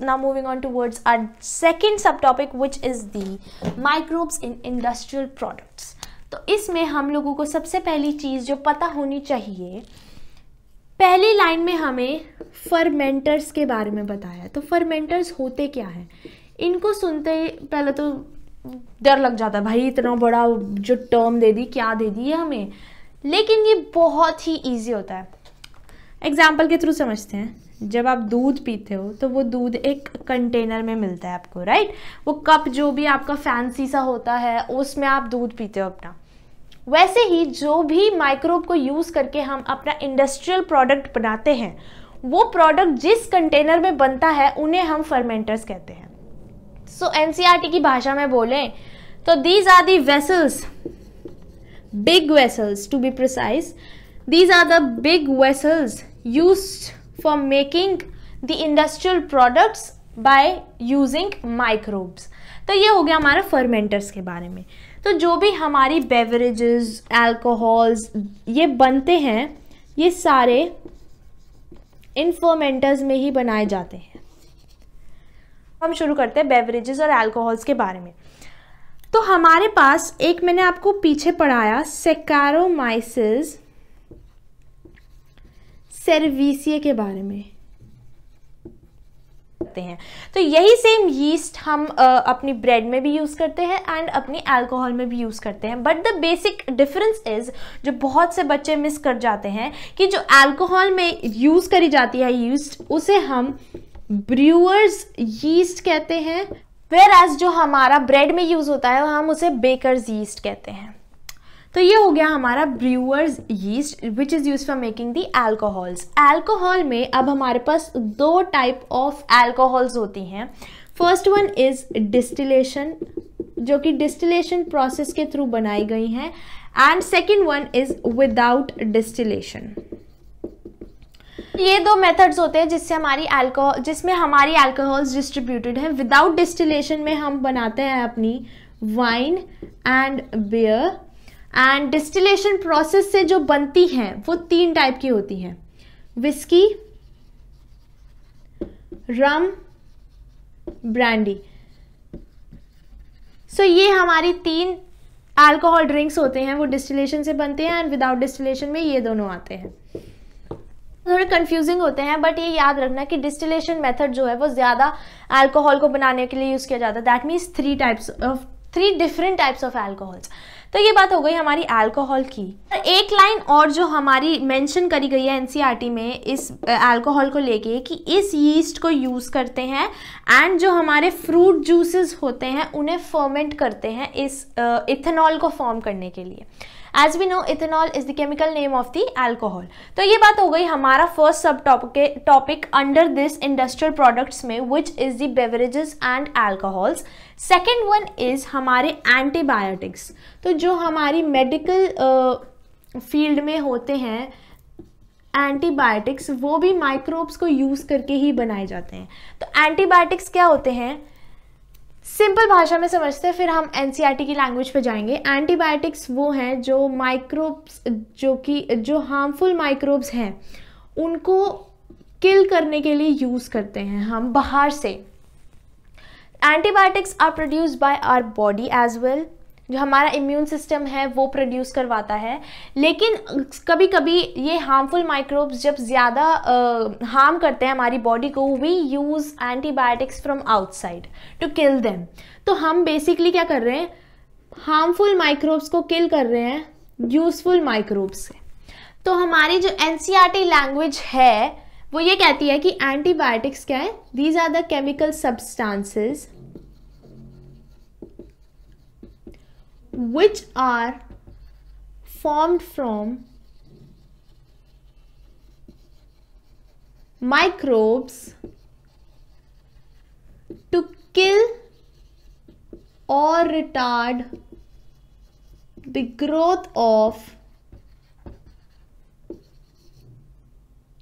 now moving on towards our second subtopic, which is the microbes in industrial products. तो इसमें हम लोगों को सबसे पहली चीज़ जो पता होनी चाहिए, पहली लाइन में हमें फर्मेंटर्स के बारे में बताया। तो फर्मेंटर्स होते क्या हैं? इनको सुनते ही पहले तो डर लग जाता है, भाई इतना बड़ा जो टर्म दे दी, क्या दे दी है हमें, लेकिन ये बहुत ही ईजी होता है। एग्जाम्पल के थ्रू समझते हैं। जब आप दूध पीते हो तो वो दूध एक कंटेनर में मिलता है आपको, राइट? वो कप जो भी आपका फैंसी सा होता है उसमें आप दूध पीते हो अपना। वैसे ही जो भी माइक्रोब को यूज़ करके हम अपना इंडस्ट्रियल प्रोडक्ट बनाते हैं, वो प्रोडक्ट जिस कंटेनर में बनता है उन्हें हम फर्मेंटर्स कहते हैं। सो एनसीईआरटी की भाषा में बोलें तो these are the vessels, big vessels to be precise, these are the big vessels used for making the industrial products by using microbes। तो ये हो गया हमारा फर्मेंटर्स के बारे में। तो जो भी हमारी बेवरेजेस, अल्कोहल्स ये बनते हैं, ये सारे इन फर्मेंटर्स में ही बनाए जाते हैं। हम शुरू करते हैं बेवरेजेस और अल्कोहल्स के बारे में। तो हमारे पास एक मैंने आपको पीछे पढ़ाया सैक्कारोमाइसिस सेरेविसिए के बारे में करते हैं। तो यही सेम यीस्ट हम अपनी ब्रेड में भी यूज़ करते हैं एंड अपनी अल्कोहल में भी यूज़ करते हैं। But the basic difference is, जो बहुत से बच्चे मिस कर जाते हैं, कि जो अल्कोहल में यूज़ करी जाती है यीस्ट, उसे हम ब्रूअर्स यीस्ट कहते हैं, whereas जो हमारा ब्रेड में यूज़ होता है हम उसे बेकर्स यीस्ट कहते हैं। तो ये हो गया हमारा brewer's yeast which is use for making the alcohols. Alcohol में अब हमारे पास दो टाइप ऑफ अल्कोहल्स होती हैं। फर्स्ट वन इज डिस्टिलेशन, जो कि डिस्टिलेशन प्रोसेस के थ्रू बनाई गई हैं, and second one is without distillation. ये दो मेथड्स होते हैं जिसमें हमारी अल्कोहल्स डिस्ट्रीब्यूटेड हैं। विदाउट डिस्टिलेशन में हम बनाते हैं अपनी wine and beer, and distillation process से जो बनती हैं वो तीन टाइप की होती हैं, विस्की, रम, ब्रांडी। सो ये हमारी तीन अल्कोहल ड्रिंक्स होते हैं, वो डिस्टिलेशन से बनते हैं, एंड विदाउट डिस्टिलेशन में ये दोनों आते हैं। थोड़े कंफ्यूजिंग होते हैं, बट ये याद रखना कि डिस्टिलेशन मेथड जो है वो ज़्यादा अल्कोहल को बनाने के लिए यूज़ किया जाता है। That means three different types of alcohols. तो ये बात हो गई हमारी अल्कोहल की। एक लाइन और जो हमारी मेंशन करी गई है एनसीईआरटी में इस अल्कोहल को लेके, कि इस यीस्ट को यूज़ करते हैं एंड जो हमारे फ्रूट जूसेस होते हैं उन्हें फर्मेंट करते हैं इस इथेनॉल को फॉर्म करने के लिए। As we know, ethanol is the chemical name of the alcohol। तो ये बात हो गई हमारा फर्स्ट सब topic under this industrial products में, which is the beverages and alcohols। Second one is हमारे एंटीबायोटिक्स। तो जो हमारी मेडिकल फील्ड में होते हैं एंटीबायोटिक्स, वो भी माइक्रोब्स को यूज़ करके ही बनाए जाते हैं। तो एंटीबायोटिक्स क्या होते हैं, सिंपल भाषा में समझते हैं, फिर हम एनसीईआरटी की लैंग्वेज पे जाएंगे। एंटीबायोटिक्स वो हैं जो माइक्रोब्स, जो हार्मफुल माइक्रोब्स हैं उनको किल करने के लिए यूज़ करते हैं हम बाहर से। Antibiotics are produced by our body as well, जो हमारा इम्यून सिस्टम है वो प्रोड्यूस करवाता है। लेकिन कभी कभी ये हार्मफुल माइक्रोब्स जब ज़्यादा हार्म करते हैं हमारी बॉडी को, we use antibiotics from outside to kill them. तो हम बेसिकली क्या कर रहे हैं, हार्मफुल माइक्रोब्स को किल कर रहे हैं यूजफुल माइक्रोब्स से। तो हमारी जो एनसीईआरटी लैंग्वेज है वो ये कहती है कि एंटीबायोटिक्स क्या है, these are the chemical substances which are formed from microbes to kill or retard the growth of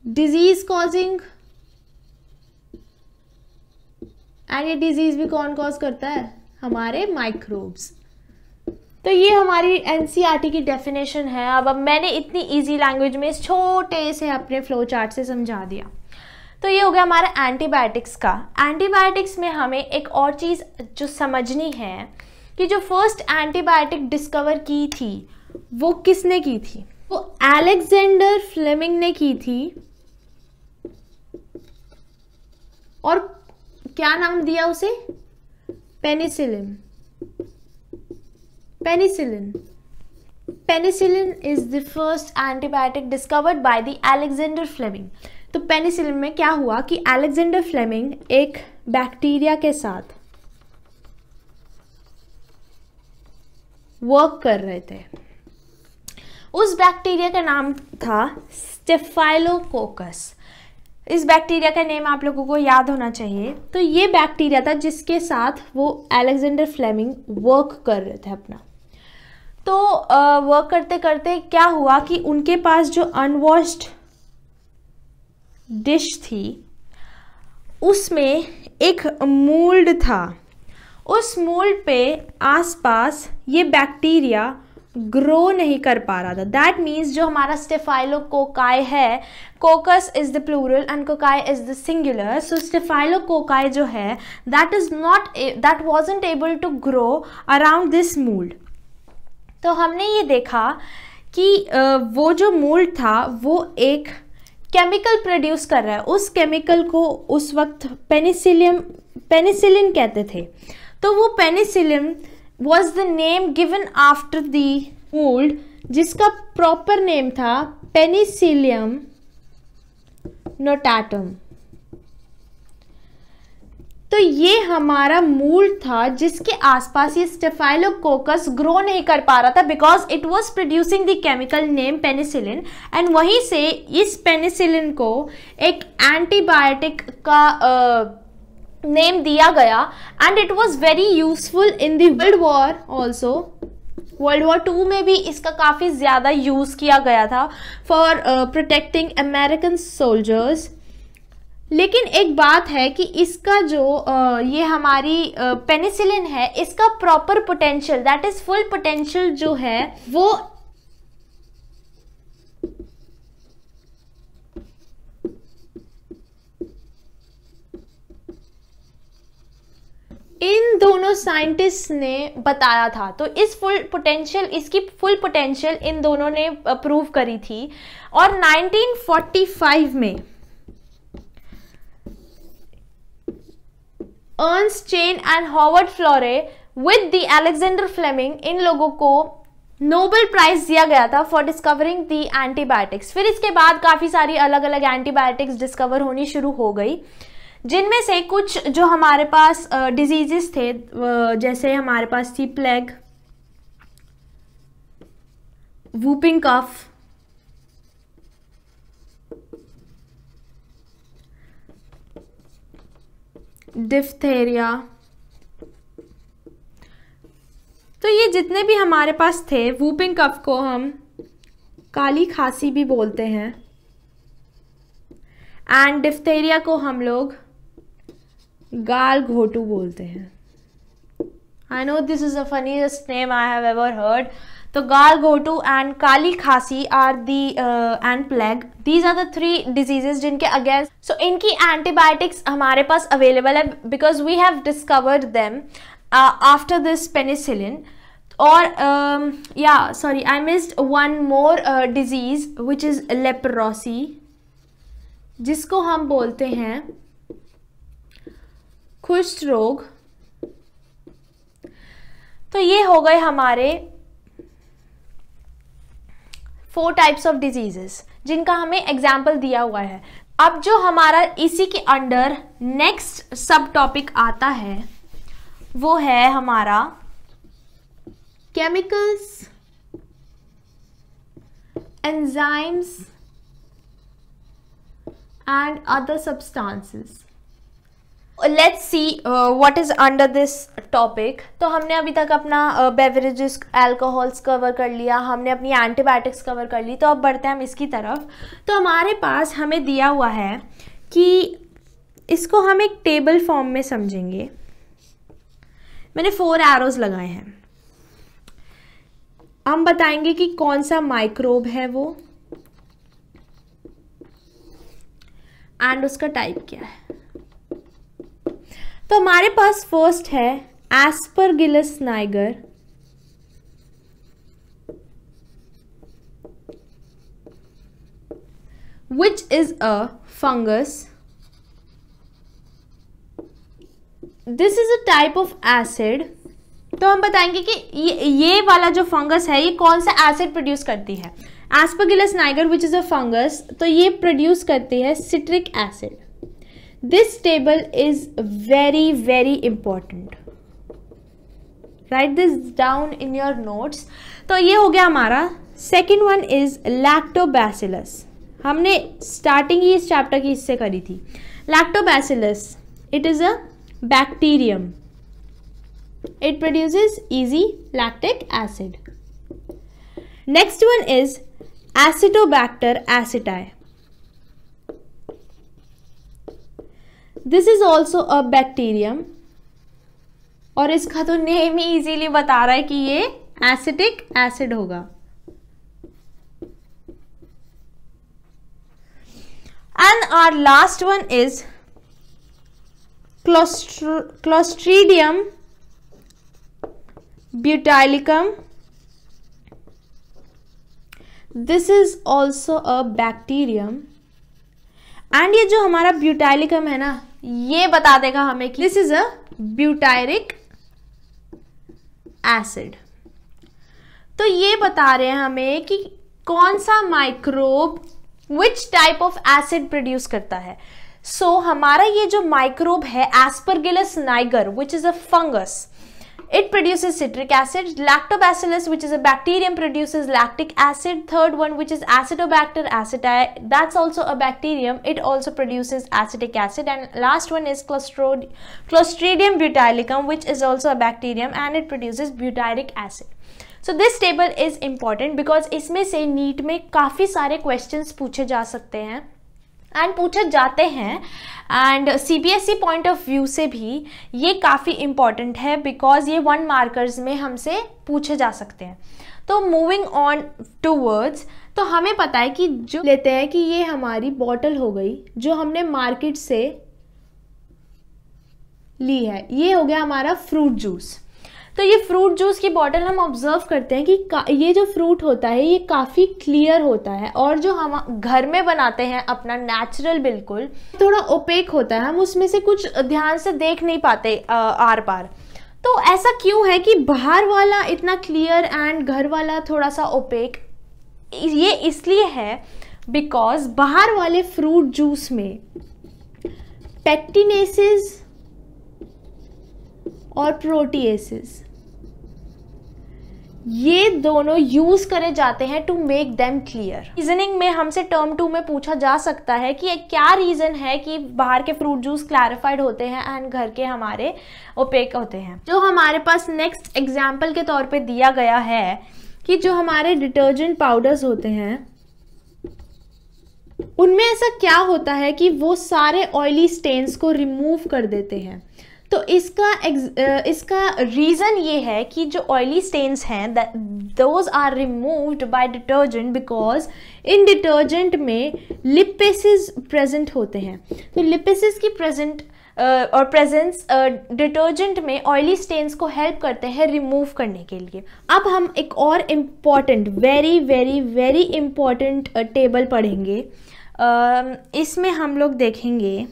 disease causing, and ये डिजीज भी कौन कॉज करता है, हमारे माइक्रोब्स। तो ये हमारी एनसीईआरटी की डेफिनेशन है। अब मैंने इतनी इजी लैंग्वेज में इस छोटे से अपने फ्लो चार्ट से समझा दिया। तो ये हो गया हमारा एंटीबायोटिक्स का। एंटीबायोटिक्स में हमें एक और चीज़ जो समझनी है कि जो फर्स्ट एंटीबायोटिक डिस्कवर की थी वो किसने की थी? वो अलेक्जेंडर फ्लेमिंग ने की थी। और क्या नाम दिया उसे? Penicillin. Penicillin penicillin is the first antibiotic discovered by the Alexander Fleming. तो पेनिसिलिन में क्या हुआ कि अलेक्जेंडर फ्लेमिंग एक बैक्टीरिया के साथ वर्क कर रहे थे। उस बैक्टीरिया का नाम था स्टेफाइलोकोकस। इस बैक्टीरिया का नेम आप लोगों को याद होना चाहिए। तो ये बैक्टीरिया था जिसके साथ वो अलेक्जेंडर फ्लेमिंग वर्क कर रहे थे अपना। तो वर्क करते करते क्या हुआ कि उनके पास जो अनवॉश्ड डिश थी उसमें एक मोल्ड था। उस मोल्ड पे आसपास ये बैक्टीरिया ग्रो नहीं कर पा रहा था। दैट मीन्स जो हमारा स्टेफाइलोकोकाई है, coccus is the plural and cocci is the singular. So staphylococci जो है that wasn't able to grow around this mould. तो हमने ये देखा कि वो जो मोल्ड था वो एक केमिकल प्रोड्यूस कर रहा है। उस केमिकल को उस वक्त पेनिसिलिन कहते थे। तो वो penicillin was the name given after the mold, जिसका प्रॉपर नेम था पेनिसिलियम नोटाटम। तो ये हमारा मोल्ड था जिसके आसपास ये स्टेफाइलोकोकस ग्रो नहीं कर पा रहा था because it was producing the chemical name penicillin. And वहीं से इस पेनिसिलिन को एक एंटीबायोटिक का नेम दिया गया and it was very useful in the world war also. World war 2 में भी इसका काफ़ी ज़्यादा यूज़ किया गया था फॉर प्रोटेक्टिंग अमेरिकन सोल्जर्स। लेकिन एक बात है कि इसका जो ये हमारी पेनिसिलिन है, इसका proper potential, that is full potential जो है वो इन दोनों साइंटिस्ट ने बताया था। तो इसकी फुल पोटेंशियल इन दोनों ने प्रूव करी थी। और 1945 में Ernst Chain and Howard Florey with the Alexander Fleming, इन लोगों को नोबेल प्राइज दिया गया था फॉर डिस्कवरिंग द एंटीबायोटिक्स। फिर इसके बाद काफी सारी अलग अलग एंटीबायोटिक्स डिस्कवर होनी शुरू हो गई, जिनमें से कुछ जो हमारे पास डिजीजेस थे, जैसे हमारे पास थी प्लेग, वूपिंग कफ, डिफ्थेरिया। तो ये जितने भी हमारे पास थे, वूपिंग कफ को हम काली खांसी भी बोलते हैं एंड डिफ्थेरिया को हम लोग गाल घोटू बोलते हैं। I know this is the funniest name I have ever heard. तो गाल घोटू एंड काली खांसी are the and plague, these are the 3 diseases जिनके अगेंस्ट सो इनकी एंटीबायोटिक्स हमारे पास अवेलेबल है because we have discovered them after this penicillin. और I missed one more disease which is leprosy, जिसको हम बोलते हैं कुष्ठ रोग। तो ये हो गए हमारे 4 टाइप्स ऑफ डिजीजेस जिनका हमें एग्जाम्पल दिया हुआ है। अब जो हमारा इसी के अंडर नेक्स्ट सब टॉपिक आता है वो है हमारा chemicals, enzymes and other substances. Let's see what is under this topic. तो हमने अभी तक अपना बेवरेजेस, अल्कोहल्स कवर कर लिया, हमने अपनी एंटीबायोटिक्स कवर कर ली। तो अब बढ़ते हैं हम इसकी तरफ। तो हमारे पास हमें दिया हुआ है कि इसको हम एक टेबल फॉर्म में समझेंगे। मैंने 4 एरोज लगाए हैं। हम बताएंगे कि कौन सा माइक्रोब है वो, एंड उसका टाइप क्या है। तो हमारे पास फर्स्ट है Aspergillus Niger, which is a fungus. This is a type of acid. तो हम बताएंगे कि ये वाला जो फंगस है ये कौन सा एसिड प्रोड्यूस करती है। Aspergillus Niger which is a fungus, तो ये प्रोड्यूस करती है citric acid. This table is very very important, right this down in your notes. तो ये हो गया हमारा। सेकेंड वन इज लैक्टोबैसिलस, हमने स्टार्टिंग ही इस चैप्टर की इससे करी थी। Lactobacillus, it is a bacterium, it produces easy lactic acid. Next one is Acetobacter aceti. This is also a bacterium और इसका तो नेम ही इजीली बता रहा है कि ये एसिटिक एसिड होगा। And our last one is Clostridium butylicum. This is also a bacterium and ये जो हमारा ब्यूटाइलिकम है ना, ये बता देगा हमें कि this is a butyric acid। तो ये बता रहे हैं हमें कि कौन सा microbe which type of acid produce करता है। सो हमारा ये जो माइक्रोब है Aspergillus Niger which is a fungus, it produces citric acid. Lactobacillus, which is a bacterium, produces lactic acid. Third one, which is Acetobacter aceti, that's also a bacterium, it also produces acetic acid. And last one is Clostridium butylicum, which is also a bacterium and it produces butyric acid. So this table is important because इसमें से NEET में काफ़ी सारे questions पूछे जा सकते हैं and पूछे जाते हैं, and CBSE point of view से भी ये काफ़ी इम्पॉर्टेंट है बिकॉज ये 1 मार्कर्स में हमसे पूछे जा सकते हैं। तो मूविंग ऑन टू वर्ड्स, तो हमें पता है कि जो लेते हैं कि ये हमारी बॉटल हो गई जो हमने मार्केट से ली है, ये हो गया हमारा फ्रूट जूस। तो ये फ्रूट जूस की बॉटल हम ऑब्जर्व करते हैं कि ये जो फ्रूट होता है ये काफ़ी क्लियर होता है और जो हम घर में बनाते हैं अपना नेचुरल बिल्कुल थोड़ा ओपेक होता है, हम उसमें से कुछ ध्यान से देख नहीं पाते आर पार। तो ऐसा क्यों है कि बाहर वाला इतना क्लियर एंड घर वाला थोड़ा सा ओपेक? ये इसलिए है बिकॉज बाहर वाले फ्रूट जूस में पेक्टिनेसेस और प्रोटीएसेस ये दोनों यूज करे जाते हैं to make them clear. Reasoning में हमसे टर्म 2 में पूछा जा सकता है कि क्या रीजन है कि बाहर के फ्रूट जूस क्लैरिफाइड होते हैं एंड घर के हमारे ओपेक होते हैं। जो हमारे पास नेक्स्ट एग्जाम्पल के तौर पे दिया गया है कि जो हमारे डिटर्जेंट पाउडर्स होते हैं उनमें ऐसा क्या होता है कि वो सारे ऑयली स्टेन्स को रिमूव कर देते हैं। तो इसका रीज़न ये है कि जो ऑयली स्टेन्स हैं those are removed by detergent because in detergent में लिपेसिस प्रेजेंट होते हैं। तो लिपेसिस की प्रेजेंस डिटर्जेंट में ऑयली स्टेन्स को हेल्प करते हैं रिमूव करने के लिए। अब हम एक और important very very very important table पढ़ेंगे। इसमें हम लोग देखेंगे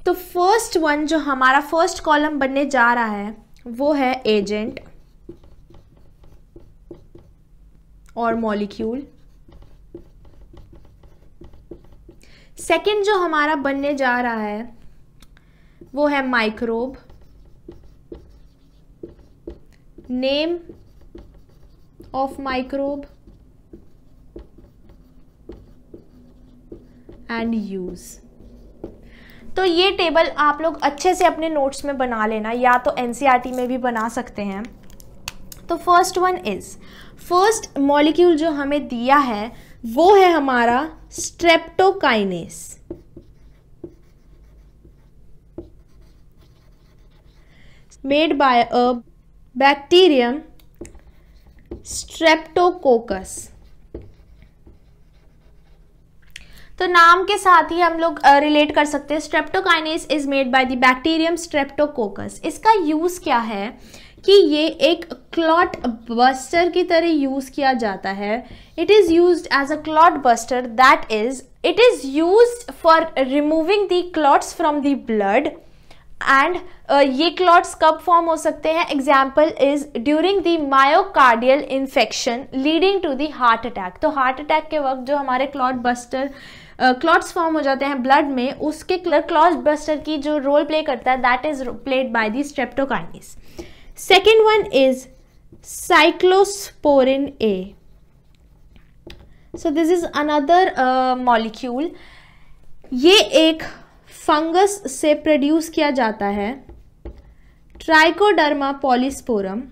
तो फर्स्ट वन जो हमारा फर्स्ट कॉलम बनने जा रहा है वो है एजेंट और मॉलिक्यूल। सेकंड जो हमारा बनने जा रहा है वो है microbe, name of microbe and use. तो ये टेबल आप लोग अच्छे से अपने नोट्स में बना लेना, या तो NCERT में भी बना सकते हैं। तो first one is, first molecule जो हमें दिया है वो है हमारा streptokinase. Made by a bacterium Streptococcus. तो नाम के साथ ही हम लोग रिलेट कर सकते हैं। Streptokinase is made by the bacterium Streptococcus. इसका यूज क्या है कि ये एक क्लॉट बस्टर की तरह यूज किया जाता है। It is used as a clot buster, that is it is used for removing the clots from the blood. And ये क्लॉट्स कब फॉर्म हो सकते हैं? Example is during the myocardial infection leading to the heart attack. तो heart attack के वक्त जो हमारे क्लॉट्स फॉर्म हो जाते हैं ब्लड में, उसके क्लॉट बस्टर की जो रोल प्ले करता है that is played by the streptokinase. Second one is cyclosporin A. So this is another molecule. ये एक फंगस से प्रोड्यूस किया जाता है, ट्राइकोडर्मा पॉलीस्पोरम।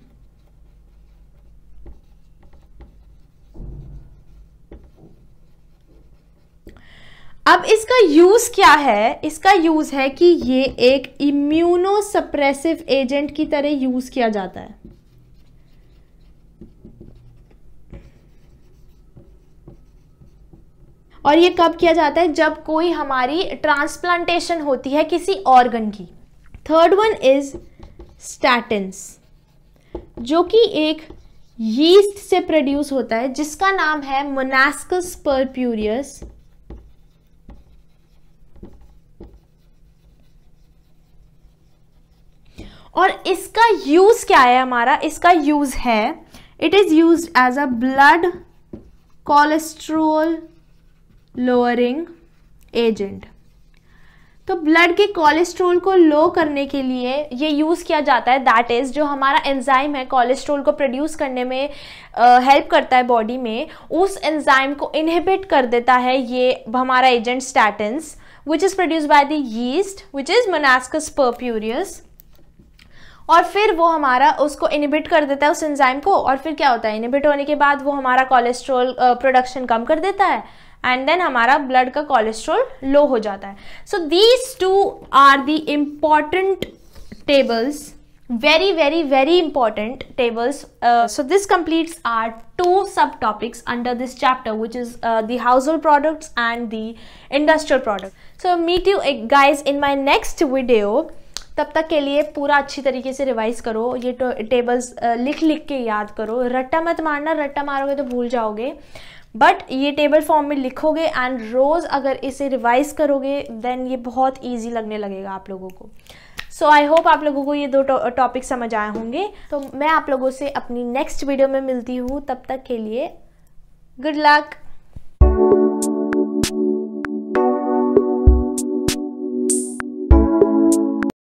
अब इसका यूज क्या है? इसका यूज है कि ये एक इम्यूनोसप्रेसिव एजेंट की तरह यूज किया जाता है। और ये कब किया जाता है? जब कोई हमारी ट्रांसप्लांटेशन होती है किसी ऑर्गन की। थर्ड वन इज स्टैटिन्स, जो कि एक यीस्ट से प्रोड्यूस होता है जिसका नाम है मोनास्कस परप्यूरियस। और इसका यूज क्या है हमारा? इसका यूज है, it is used as a blood cholesterol lowering agent. तो ब्लड के कोलेस्ट्रॉल को लो करने के लिए ये यूज किया जाता है। दैट इज जो हमारा एंजाइम है कोलेस्ट्रॉल को प्रोड्यूस करने में हेल्प करता है बॉडी में, उस एंजाइम को इनहिबिट कर देता है ये हमारा agent statins, which is produced by the yeast which is Monascus purpureus. और फिर वो हमारा उसको इनहिबिट कर देता है उस एंजाइम को। और फिर क्या होता है? इनहिबिट होने के बाद वो हमारा कोलेस्ट्रॉल प्रोडक्शन कम कर देता है एंड देन हमारा ब्लड का कोलेस्ट्रॉल लो हो जाता है। So these two are the important tables, very very very important tables. So this completes our 2 subtopics under this chapter, which is the household products and the industrial product. So meet you guys in my next video. तब तक के लिए पूरा अच्छी तरीके से revise करो, ये टेबल्स लिख के याद करो। रट्टा मत मारना, रट्टा मारोगे तो भूल जाओगे, बट ये टेबल फॉर्म में लिखोगे एंड रोज़ अगर इसे रिवाइज करोगे देन ये बहुत ईजी लगने लगेगा आप लोगों को। सो आई होप आप लोगों को ये 2 टॉपिक समझ आए होंगे। तो मैं आप लोगों से अपनी नेक्स्ट वीडियो में मिलती हूँ, तब तक के लिए गुड लक।